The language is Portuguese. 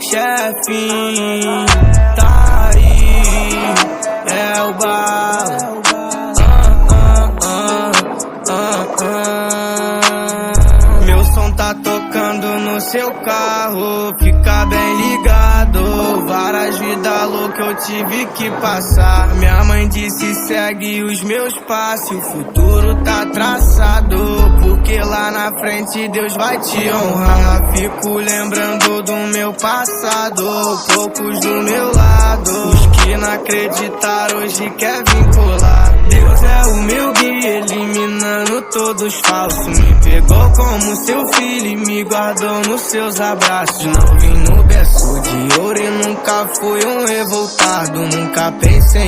Chefinho, tá aí, é o bala. Meu som tá tocando no seu carro, fica bem ligado. Várias vidas loucas eu tive que passar. Minha mãe disse segue os meus passos, o futuro tá traçado, porque lá na frente Deus vai te honrar. Fico lembrando do meu passado, poucos do meu lado. Os que não acreditaram hoje quer vincular. Deus é o meu guia, eliminando todos falsos. Me pegou como seu filho e me guardou nos seus abraços. Não vim no berço de ouro e nunca fui um revoltado. Nunca pensei